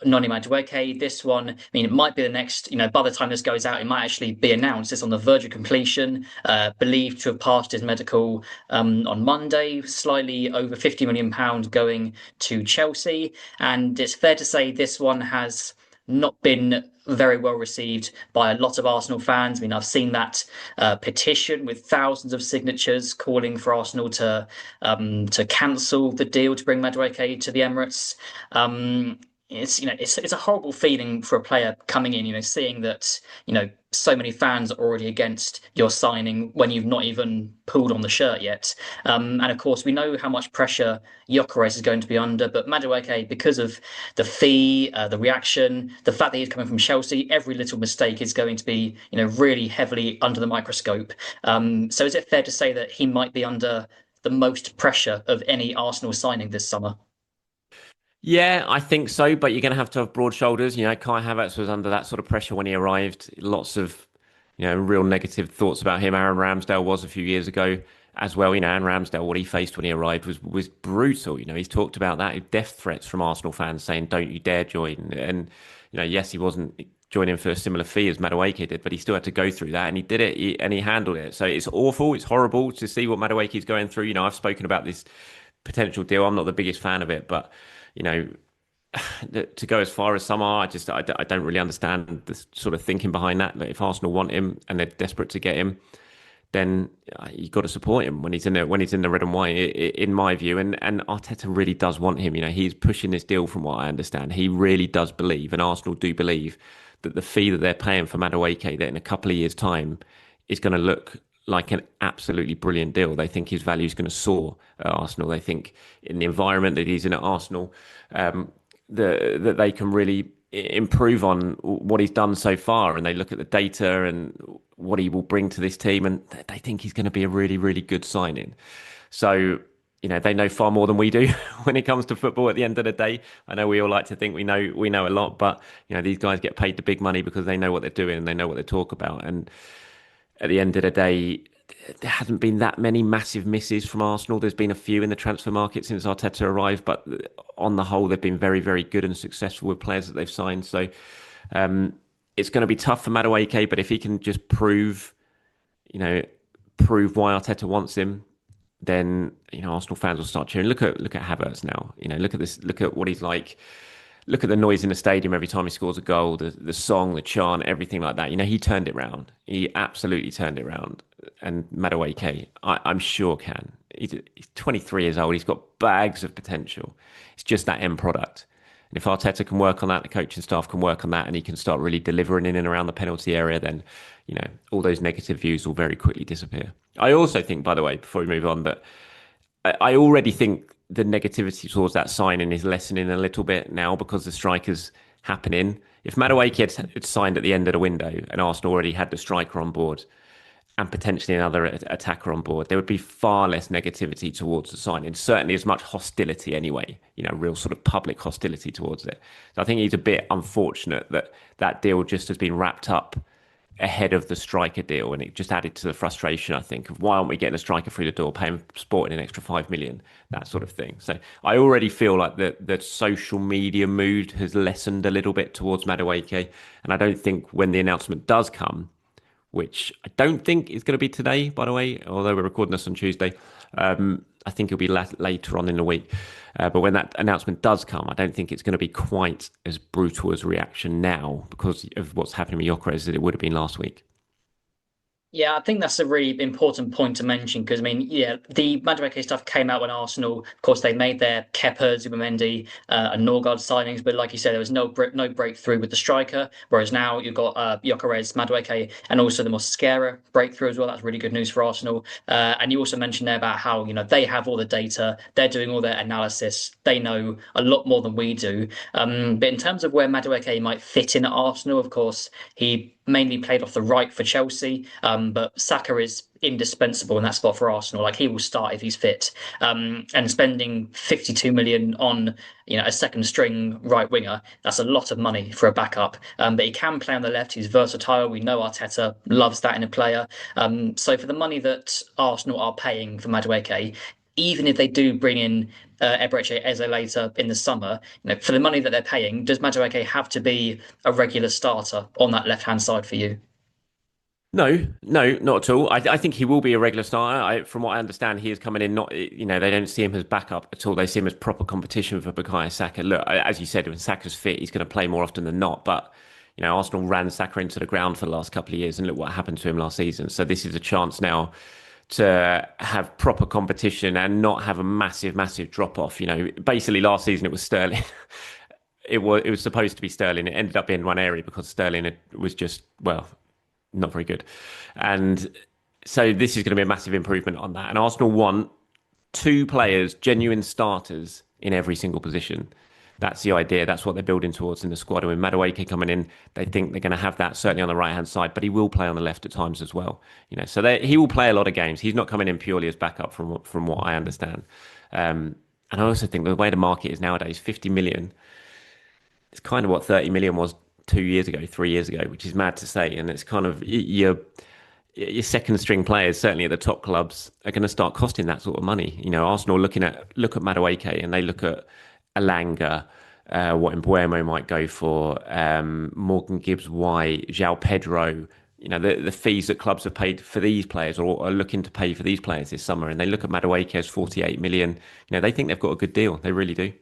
Noni Madueke. This one, I mean, it might be the next, by the time this goes out, it might actually be announced. It's on the verge of completion, believed to have passed his medical on Monday, slightly over £50 million going to Chelsea. And it's fair to say this one has not been very well received by a lot of Arsenal fans. I mean, I've seen that petition with thousands of signatures calling for Arsenal to cancel the deal to bring Madueke to the Emirates. It's a horrible feeling for a player coming in, seeing that, so many fans are already against your signing when you've not even pulled on the shirt yet. And of course, we know how much pressure Gyökeres is going to be under, but Madueke, because of the fee, the reaction, the fact that he's coming from Chelsea, every little mistake is going to be, really heavily under the microscope. So is it fair to say that he might be under the most pressure of any Arsenal signing this summer? Yeah, I think so, but you're going to have broad shoulders. Kai Havertz was under that sort of pressure when he arrived. Lots of, real negative thoughts about him. Aaron Ramsdale was a few years ago as well. Aaron Ramsdale, what he faced when he arrived was brutal. He's talked about that, death threats from Arsenal fans saying, "Don't you dare join." And yes, he wasn't joining for a similar fee as Madueke did, but he still had to go through that, and he did it, and he handled it. So it's awful, it's horrible to see what Madueke is going through. I've spoken about this potential deal. I'm not the biggest fan of it, but you know, to go as far as some are, I don't really understand the sort of thinking behind that. But if Arsenal want him and they're desperate to get him, then you've got to support him when he's in the red and white, in my view. And Arteta really does want him. He's pushing this deal from what I understand. He really does believe, and Arsenal do believe, that the fee that they're paying for Madueke, that in a couple of years' time is going to look like an absolutely brilliant deal. They think his value is going to soar at Arsenal. They think in the environment that he's in at Arsenal, that they can really improve on what he's done so far. And they look at the data and what he will bring to this team, and they think he's going to be a really, really good signing. So, they know far more than we do when it comes to football at the end of the day. I know we all like to think we know a lot, but these guys get paid the big money because they know what they're doing and they know what they talk about. And at the end of the day, there hasn't been that many massive misses from Arsenal. There's been a few in the transfer market since Arteta arrived, but on the whole, they've been very, very good and successful with players that they've signed. So it's going to be tough for Madueke, but if he can just prove why Arteta wants him, then Arsenal fans will start cheering. Look at Havertz now. Look at this. Look at what he's like. Look at the noise in the stadium every time he scores a goal, the song, the chant, everything like that. He turned it round. He absolutely turned it round. And Madueke, I'm sure can. He's 23 years old. He's got bags of potential. It's just that end product. And if Arteta can work on that, the coaching staff can work on that, and he can start really delivering in and around the penalty area, then, all those negative views will very quickly disappear. I also think, by the way, before we move on, that I already think the negativity towards that signing is lessening a little bit now because the striker's happening. If Madueke had signed at the end of the window and Arsenal already had the striker on board and potentially another attacker on board, there would be far less negativity towards the signing. Certainly as much hostility anyway, real sort of public hostility towards it. So I think he's a bit unfortunate that that deal just has been wrapped up ahead of the striker deal, and it just added to the frustration, I think, of why aren't we getting a striker through the door, paying Sporting an extra 5 million, that sort of thing. So I already feel like the social media mood has lessened a little bit towards Madueke, and I don't think when the announcement does come, which I don't think is going to be today, by the way, although we're recording this on Tuesday, I think it'll be later on in the week. But when that announcement does come, I don't think it's going to be quite as brutal as a reaction now because of what's happening with Gyökeres as it would have been last week. Yeah, I think that's a really important point to mention because, I mean, yeah, the Madueke stuff came out when Arsenal, of course, they made their Kepa, Zubimendi, and Norgard signings, but like you said, there was no breakthrough with the striker. Whereas now you've got Gyökeres, Madueke, and also the Mosquera breakthrough as well. That's really good news for Arsenal. And you also mentioned there about how they have all the data, they're doing all their analysis, they know a lot more than we do. But in terms of where Madueke might fit in at Arsenal, of course, he mainly played off the right for Chelsea, but Saka is indispensable in that spot for Arsenal. Like he will start if he's fit. And spending 52 million on a second string right winger, that's a lot of money for a backup. But he can play on the left. He's versatile. We know Arteta loves that in a player. So for the money that Arsenal are paying for Madueke, even if they do bring in Eberechi Eze later in the summer. For the money that they're paying, does Madueke have to be a regular starter on that left-hand side for you? No, no, not at all. I think he will be a regular starter. From what I understand, he is coming in not, they don't see him as backup at all. They see him as proper competition for Bukayo Saka. Look, as you said, when Saka's fit, he's going to play more often than not. But, Arsenal ran Saka into the ground for the last couple of years, and look what happened to him last season. So this is a chance now to have proper competition and not have a massive, massive drop off. Basically last season it was Sterling. It was supposed to be Sterling. It ended up being one area because Sterling was just, well, not very good. And so this is going to be a massive improvement on that. And Arsenal want two players, genuine starters in every single position. That's the idea. That's what they're building towards in the squad. And with Madueke coming in, they think they're going to have that certainly on the right hand side, but he will play on the left at times as well. So he will play a lot of games. He's not coming in purely as backup from what I understand. And I also think the way the market is nowadays, 50 million, it's kind of what 30 million was 2 years ago, 3 years ago, which is mad to say. And it's kind of your second string players, certainly at the top clubs, are going to start costing that sort of money. Arsenal look at Madueke and they look at Alanga, what Mbuemo might go for, Morgan Gibbs White, João Pedro. The fees that clubs have paid for these players or are looking to pay for these players this summer, and they look at Madueke as 48 million. They think they've got a good deal. They really do.